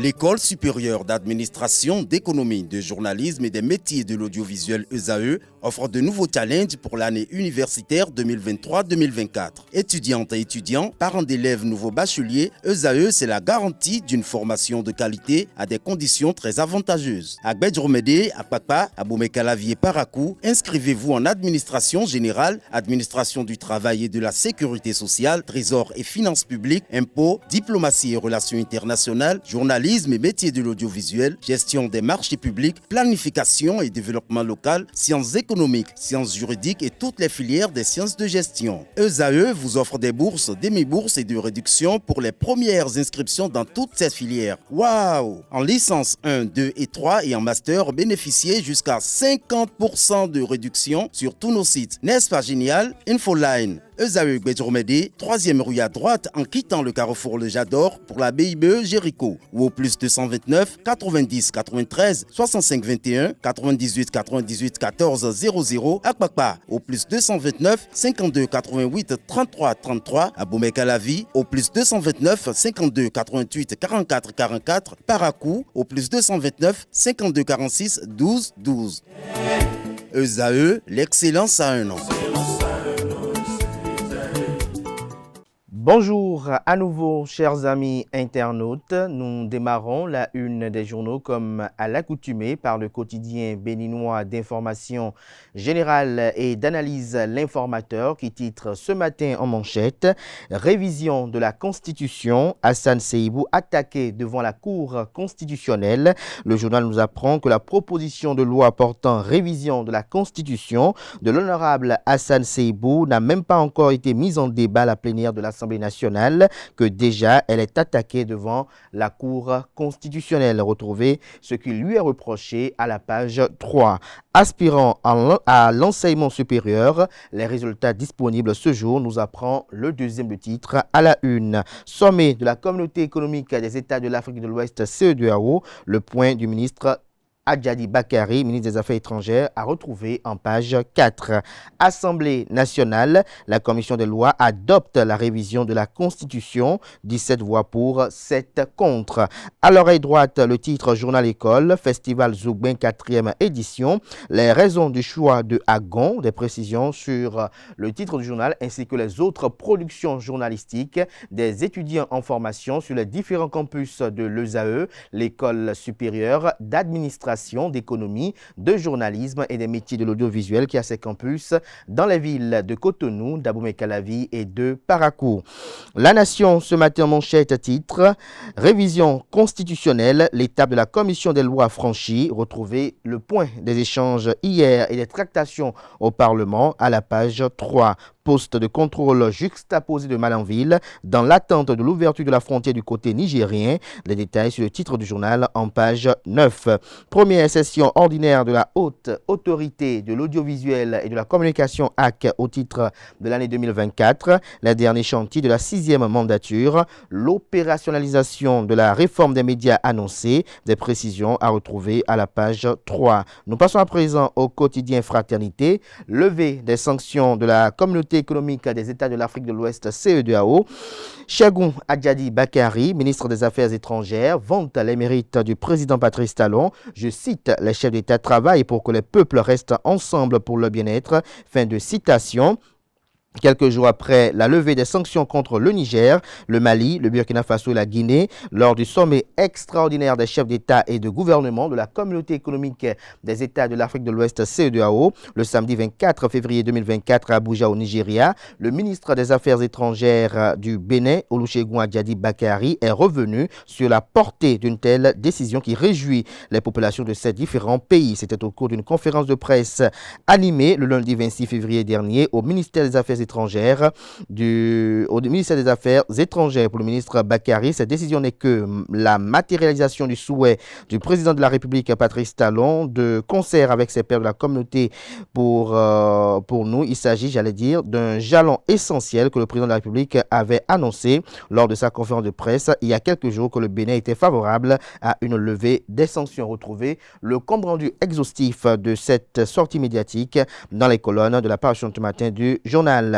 L'École supérieure d'administration, d'économie, de journalisme et des métiers de l'audiovisuel ESAE offre de nouveaux challenges pour l'année universitaire 2023-2024. Étudiantes et étudiants, parents d'élèves nouveaux bacheliers, ESAE, c'est la garantie d'une formation de qualité à des conditions très avantageuses. À Gbedjromede, à Papa, à Boumekalavi et Parakou, inscrivez-vous en administration générale, administration du travail et de la sécurité sociale, trésor et finances publiques, impôts, diplomatie et relations internationales, journalisme et métiers de l'audiovisuel, gestion des marchés publics, planification et développement local, sciences économiques, sciences juridiques et toutes les filières des sciences de gestion. ESAE vous offre des bourses, demi-bourses et de réductions pour les premières inscriptions dans toutes ces filières. Waouh! En licence 1, 2 et 3 et en master, bénéficiez jusqu'à 50% de réduction sur tous nos sites. N'est-ce pas génial? Infoline. ESAE Gbedjromede, 3e rue à droite en quittant le carrefour Le Jador pour la BIBE Jéricho ou au plus 229 90 93 65 21 98 98 14 00 à Kpakpa au plus 229 52 88 33 33 à Boumekalavi au plus 229 52 88 44 44 Parakou au plus 229 52 46 12 12. ESAE, l'excellence à un an. Bonjour à nouveau, chers amis internautes. Nous démarrons la une des journaux comme à l'accoutumée par le quotidien béninois d'information générale et d'analyse L'Informateur qui titre ce matin en manchette « Révision de la Constitution, Hassan Seibou attaqué devant la Cour constitutionnelle ». Le journal nous apprend que la proposition de loi portant révision de la Constitution de l'honorable Hassan Seibou n'a même pas encore été mise en débat à la plénière de l'Assemblée nationale, que déjà elle est attaquée devant la Cour constitutionnelle. Retrouvez ce qui lui est reproché à la page 3. Aspirant à l'enseignement supérieur, les résultats disponibles ce jour nous apprend le deuxième du titre à la une. Sommet de la communauté économique des États de l'Afrique de l'Ouest CEDEAO, le point du ministre Adjadi Bakari, ministre des Affaires étrangères, a retrouvé en page 4. Assemblée nationale, la commission des lois adopte la révision de la Constitution, 17 voix pour, 7 contre. À l'oreille droite, le titre Journal École, Festival Zoukben 4e édition, les raisons du choix de Agon, des précisions sur le titre du journal ainsi que les autres productions journalistiques des étudiants en formation sur les différents campus de l'ESAE, l'école supérieure d'administration, d'économie, de journalisme et des métiers de l'audiovisuel qui a ses campus dans les villes de Cotonou, d'Abomey-Calavi et de Parakou. La Nation, ce matin en manchette titre « Révision constitutionnelle, l'étape de la commission des lois franchie ». Retrouvez le point des échanges hier et des tractations au Parlement à la page 3. Poste de contrôle juxtaposé de Malanville dans l'attente de l'ouverture de la frontière du côté nigérien. Les détails sur le titre du journal en page 9. Première session ordinaire de la Haute Autorité de l'Audiovisuel et de la Communication HAC au titre de l'année 2024. Les derniers chantiers de la 6e mandature. L'opérationnalisation de la réforme des médias annoncée. Des précisions à retrouver à la page 3. Nous passons à présent au quotidien Fraternité. Levée des sanctions de la communauté économique des États de l'Afrique de l'Ouest CEDEAO. Cheikhoun Adjadi Bakari, ministre des Affaires étrangères, vante les mérites du président Patrice Talon. Je cite, les chefs d'État travaillent pour que les peuples restent ensemble pour le bien-être. Fin de citation. Quelques jours après la levée des sanctions contre le Niger, le Mali, le Burkina Faso et la Guinée, lors du sommet extraordinaire des chefs d'État et de gouvernement de la communauté économique des États de l'Afrique de l'Ouest CEDEAO, le samedi 24 février 2024 à Abuja au Nigeria, le ministre des Affaires étrangères du Bénin, Olusegun Adjadi Bakari, est revenu sur la portée d'une telle décision qui réjouit les populations de ces différents pays. C'était au cours d'une conférence de presse animée le lundi 26 février dernier au ministère des Affaires étrangères au ministère des Affaires étrangères pour le ministre Bakari. Cette décision n'est que la matérialisation du souhait du président de la République Patrice Talon de concert avec ses pairs de la communauté pour nous. Il s'agit, d'un jalon essentiel que le président de la République avait annoncé lors de sa conférence de presse il y a quelques jours que le Bénin était favorable à une levée des sanctions. Retrouvez le compte rendu exhaustif de cette sortie médiatique dans les colonnes de la parution de ce matin du journal.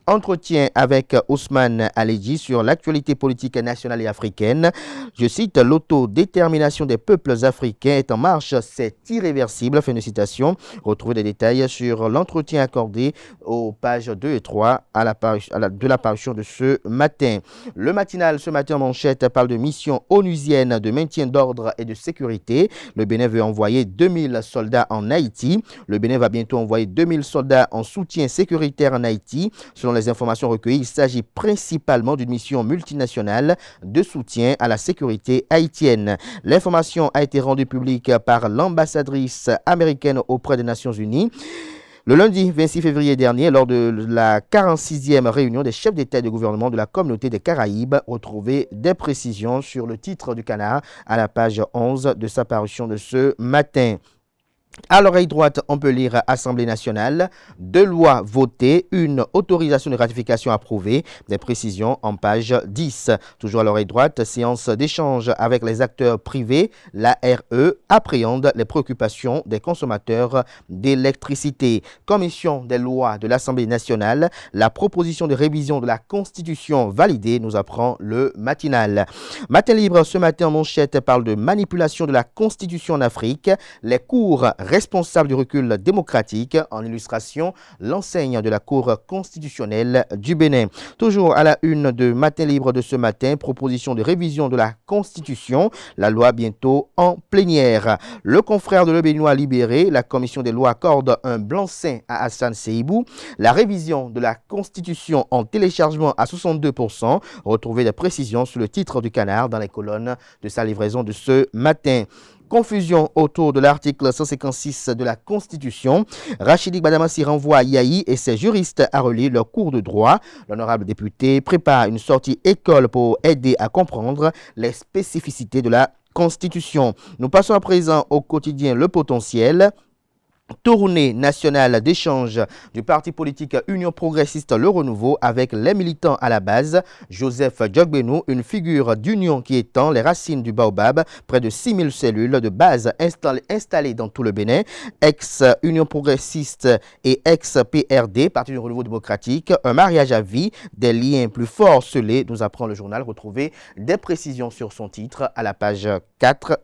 Entretien avec Ousmane Aledji sur l'actualité politique nationale et africaine. Je cite, l'autodétermination des peuples africains est en marche, c'est irréversible. Fin de citation. Retrouvez des détails sur l'entretien accordé aux pages 2 et 3 de la parution de ce matin. Le matinal ce matin en manchette parle de mission onusienne de maintien d'ordre et de sécurité. Le Bénin veut envoyer 2000 soldats en Haïti. Le Bénin va bientôt envoyer 2000 soldats en soutien sécuritaire en Haïti. Selon les informations recueillies, il s'agit principalement d'une mission multinationale de soutien à la sécurité haïtienne. L'information a été rendue publique par l'ambassadrice américaine auprès des Nations Unies. Le lundi 26 février dernier, lors de la 46e réunion des chefs d'État et de gouvernement de la communauté des Caraïbes, retrouvez des précisions sur le titre du Canard à la page 11 de sa parution de ce matin. À l'oreille droite, on peut lire Assemblée nationale, 2 lois votées, une autorisation de ratification approuvée, des précisions en page 10. Toujours à l'oreille droite, séance d'échange avec les acteurs privés, l'ARE appréhende les préoccupations des consommateurs d'électricité. Commission des lois de l'Assemblée nationale, la proposition de révision de la Constitution validée, nous apprend le matinal. Matin libre, ce matin en manchette, parle de manipulation de la Constitution en Afrique, les cours responsable du recul démocratique. En illustration, l'enseigne de la Cour constitutionnelle du Bénin. Toujours à la une de Matin libre de ce matin, proposition de révision de la Constitution, la loi bientôt en plénière. Le confrère de Le Béninois libéré, la commission des lois accorde un blanc-seing à Hassan Seibou. La révision de la Constitution en téléchargement à 62%. Retrouvez des précisions sur le titre du Canard dans les colonnes de sa livraison de ce matin. Confusion autour de l'article 156 de la Constitution. Rachidi Badamassi renvoie Yahi et ses juristes à relire leur cours de droit. L'honorable député prépare une sortie école pour aider à comprendre les spécificités de la Constitution. Nous passons à présent au quotidien Le Potentiel. Tournée nationale d'échange du parti politique Union progressiste Le Renouveau avec les militants à la base. Joseph Djogbenou, une figure d'union qui étend les racines du Baobab, près de 6000 cellules de base installées dans tout le Bénin. Ex-Union progressiste et ex-PRD, Parti du Renouveau démocratique, un mariage à vie, des liens plus forts scellés, nous apprend le journal. Retrouvez des précisions sur son titre à la page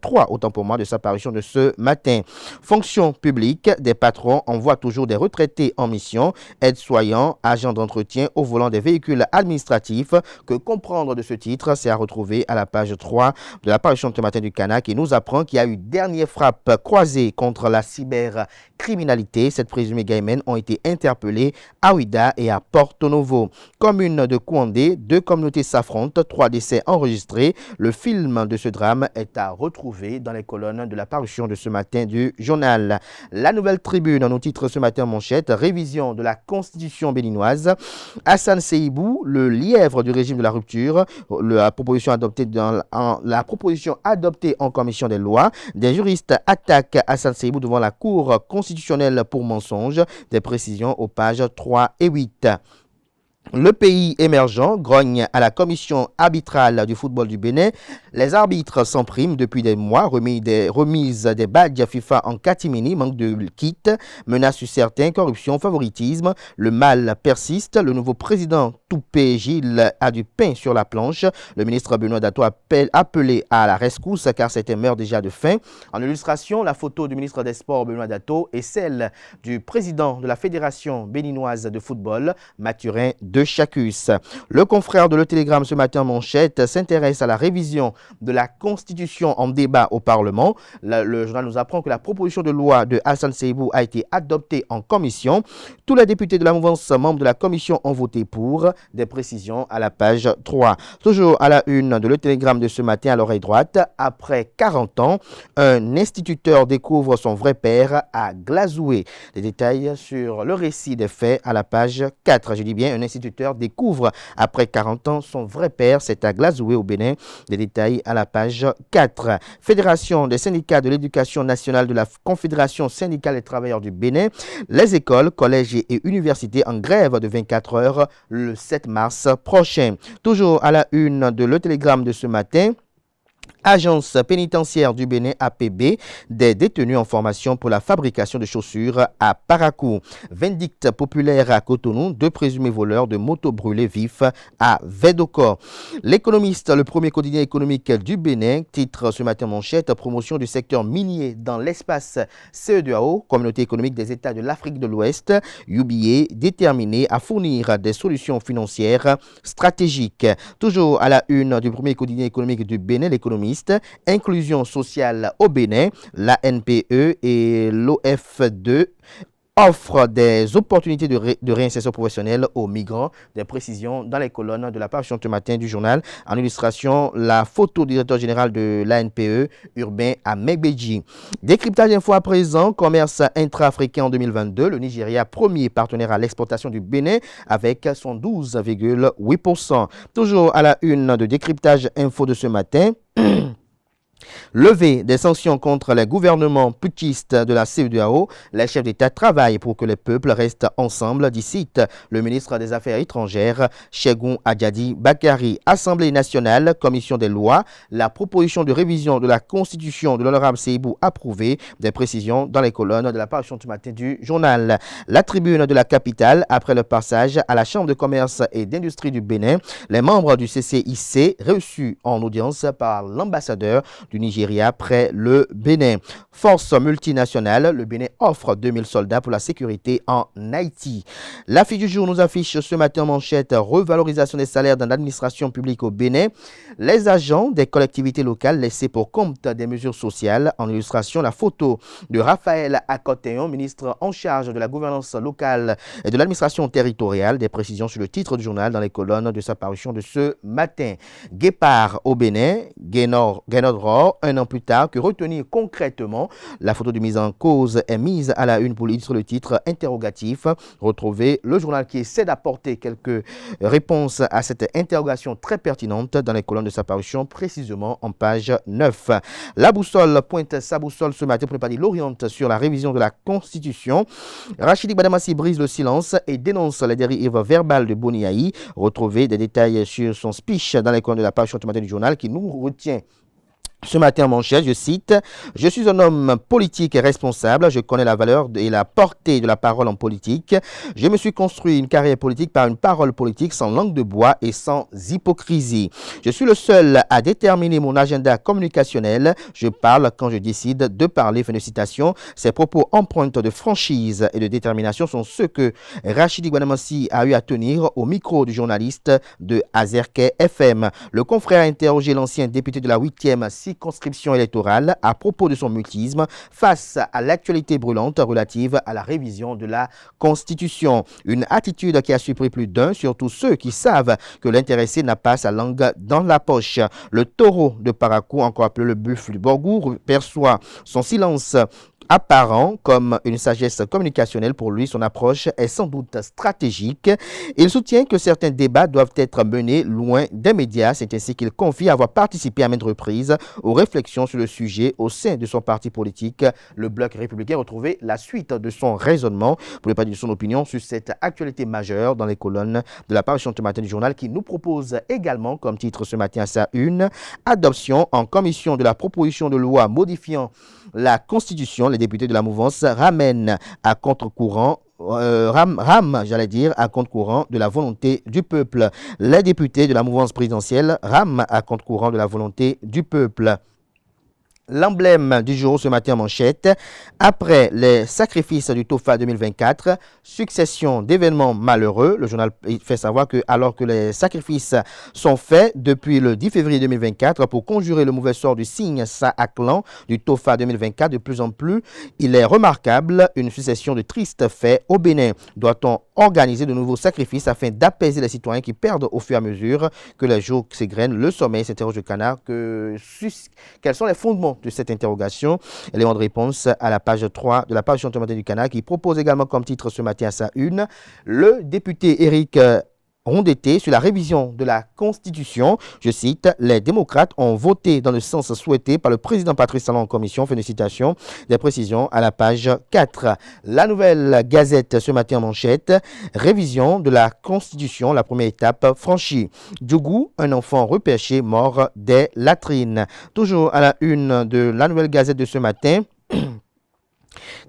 3, autant pour moi, de sa parution de ce matin. Fonction publique. Des patrons envoient toujours des retraités en mission, aides-soignants, agents d'entretien au volant des véhicules administratifs. Que comprendre de ce titre, c'est à retrouver à la page 3 de la parution de ce matin du Canard qui nous apprend qu'il y a eu dernière frappe croisée contre la cybercriminalité. Cette présumée gaïmène ont été interpellées à Ouida et à Porto Novo. Commune de Kouandé, 2 communautés s'affrontent, 3 décès enregistrés. Le film de ce drame est à retrouver dans les colonnes de la parution de ce matin du journal. La Nouvelle Tribune, nos titres ce matin en manchette, révision de la Constitution béninoise. Hassan Seibou, le lièvre du régime de la rupture, la proposition adoptée en commission des lois. Des juristes attaquent Hassan Seibou devant la Cour constitutionnelle pour mensonge. Des précisions aux pages 3 et 8. Le pays émergent grogne à la commission arbitrale du football du Bénin. Les arbitres sans prime depuis des mois, remise des badges FIFA en catimini, manque de kit, menace sur certains, corruption, favoritisme. Le mal persiste. Le nouveau président Toupé Gilles a du pain sur la planche. Le ministre Benoît Dato appelé à la rescousse car certains meurent déjà de faim. En illustration, la photo du ministre des Sports Benoît Dato et celle du président de la Fédération béninoise de football, Mathurin de Chacus. Le confrère de Le Télégramme ce matin en manchette s'intéresse à la révision de la Constitution en débat au Parlement. Le journal nous apprend que la proposition de loi de Hassan Seibou a été adoptée en commission. Tous les députés de la mouvance membres de la commission ont voté pour. Des précisions à la page 3. Toujours à la une de Le Télégramme de ce matin à l'oreille droite. Après 40 ans, un instituteur découvre son vrai père à Glazoué. Des détails sur le récit des faits à la page 4. Je dis bien, un instituteur découvre après 40 ans son vrai père, c'est à Glazoué au Bénin. Des détails à la page 4. Fédération des syndicats de l'éducation nationale de la Confédération syndicale des travailleurs du Bénin. Les écoles, collèges et universités en grève de 24 heures le 7 mars prochain. Toujours à la une de Le Télégramme de ce matin. Agence pénitentiaire du Bénin APB, des détenus en formation pour la fabrication de chaussures à Parakou. Vindicte populaire à Cotonou, 2 présumés voleurs de motos brûlés vifs à Védocor. L'Économiste, le premier quotidien économique du Bénin, titre ce matin manchette, promotion du secteur minier dans l'espace CEDEAO, communauté économique des États de l'Afrique de l'Ouest, UBA, déterminé à fournir des solutions financières stratégiques. Toujours à la une du premier quotidien économique du Bénin, l'Économiste, inclusion sociale au Bénin, la NPE et l'OF2 offrent des opportunités de réinsertion professionnelle aux migrants. Des précisions dans les colonnes de la page ce matin du journal. En illustration, la photo du directeur général de l'ANPE, Urbain Amegbeji. Décryptage info à présent, commerce intra-africain en 2022. Le Nigeria, premier partenaire à l'exportation du Bénin avec son 12,8%. Toujours à la une de décryptage info de ce matin. Levée des sanctions contre les gouvernements putschistes de la CEDEAO, les chefs d'État travaillent pour que les peuples restent ensemble, dit cite le ministre des Affaires étrangères, Chegoun Adjadi Bakari. Assemblée nationale, commission des lois, la proposition de révision de la constitution de l'honorable Seibou approuvée. Des précisions dans les colonnes de la parution du matin du journal. La tribune de la capitale, après le passage à la Chambre de commerce et d'industrie du Bénin, les membres du CCIC reçus en audience par l'ambassadeur du Nigeria près le Bénin. Force multinationale, le Bénin offre 2000 soldats pour la sécurité en Haïti. L'affiche du jour nous affiche ce matin en manchette revalorisation des salaires dans l'administration publique au Bénin. Les agents des collectivités locales laissés pour compte des mesures sociales. En illustration, la photo de Raphaël Akoteon, ministre en charge de la gouvernance locale et de l'administration territoriale. Des précisions sur le titre du journal dans les colonnes de sa parution de ce matin. Guépard au Bénin, Guénodror, un an plus tard, que retenir concrètement. La photo de mise en cause est mise à la une pour illustrer le titre interrogatif. Retrouvez le journal qui essaie d'apporter quelques réponses à cette interrogation très pertinente dans les colonnes de sa parution, précisément en page 9. La boussole pointe sa boussole ce matin, pour ne pas dire l'oriente, sur la révision de la Constitution. Rachidi Badamassi brise le silence et dénonce les dérives verbales de Boniaï. Retrouvez des détails sur son speech dans les colonnes de la parution ce matin du journal qui nous retient ce matin en manchette, je cite « Je suis un homme politique et responsable. Je connais la valeur et la portée de la parole en politique. Je me suis construit une carrière politique par une parole politique sans langue de bois et sans hypocrisie. Je suis le seul à déterminer mon agenda communicationnel. Je parle quand je décide de parler. » Fin de citation. Ces propos empreintes de franchise et de détermination sont ceux que Rachidi Badamassi a eu à tenir au micro du journaliste de Azerke FM. Le confrère a interrogé l'ancien député de la 8e circonscription électorale à propos de son mutisme face à l'actualité brûlante relative à la révision de la Constitution. Une attitude qui a surpris plus d'un, surtout ceux qui savent que l'intéressé n'a pas sa langue dans la poche. Le taureau de Parakou, encore appelé le buffle du Borgou, perçoit son silence apparent comme une sagesse communicationnelle. Pour lui, son approche est sans doute stratégique. Il soutient que certains débats doivent être menés loin des médias. C'est ainsi qu'il confie avoir participé à maintes reprises aux réflexions sur le sujet au sein de son parti politique, le Bloc républicain. Retrouvez la suite de son raisonnement, pour ne pas dire son opinion, sur cette actualité majeure dans les colonnes de la parution ce matin du journal, qui nous propose également comme titre ce matin à sa une, adoption en commission de la proposition de loi modifiant la Constitution. Les députés de la mouvance ramènent à contre-courant à contre-courant de la volonté du peuple. Les députés de la mouvance présidentielle rament à contre-courant de la volonté du peuple. L'emblème du jour ce matin en manchette, après les sacrifices du TOFA 2024, succession d'événements malheureux. Le journal fait savoir que alors que les sacrifices sont faits depuis le 10 février 2024 pour conjurer le mauvais sort du signe Saaklan du TOFA 2024, de plus en plus, il est remarquable une succession de tristes faits au Bénin. Doit-on organiser de nouveaux sacrifices afin d'apaiser les citoyens qui perdent au fur et à mesure que les jours s'égrènent le sommeil, s'interroge le canard. Quels sont les fondements de cette interrogation? Élément de réponse à la page 3 de la page du canard, qui propose également comme titre ce matin à sa une, le député Éric rond d'été sur la révision de la Constitution. Je cite, les démocrates ont voté dans le sens souhaité par le président Patrice Talon en commission. Fin de citation. Des précisions à la page 4. La Nouvelle Gazette ce matin en manchette. Révision de la Constitution, la première étape franchie. Djougou, un enfant repêché mort des latrines. Toujours à la une de la Nouvelle Gazette de ce matin.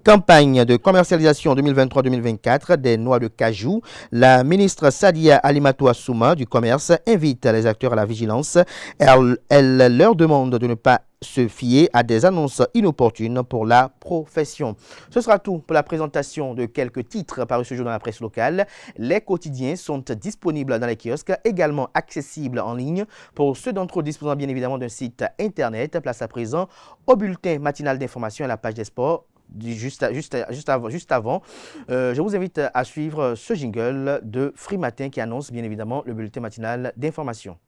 Campagne de commercialisation 2023-2024 des noix de cajou. La ministre Sadia Alimatou Assouma du Commerce invite les acteurs à la vigilance. Elle leur demande de ne pas se fier à des annonces inopportunes pour la profession. Ce sera tout pour la présentation de quelques titres parus ce jour dans la presse locale. Les quotidiens sont disponibles dans les kiosques, également accessibles en ligne. Pour ceux d'entre eux disposant bien évidemment d'un site internet, place à présent au bulletin matinal d'information et à la page des sports. Juste avant, je vous invite à suivre ce jingle de Free Matin qui annonce bien évidemment le bulletin matinal d'information.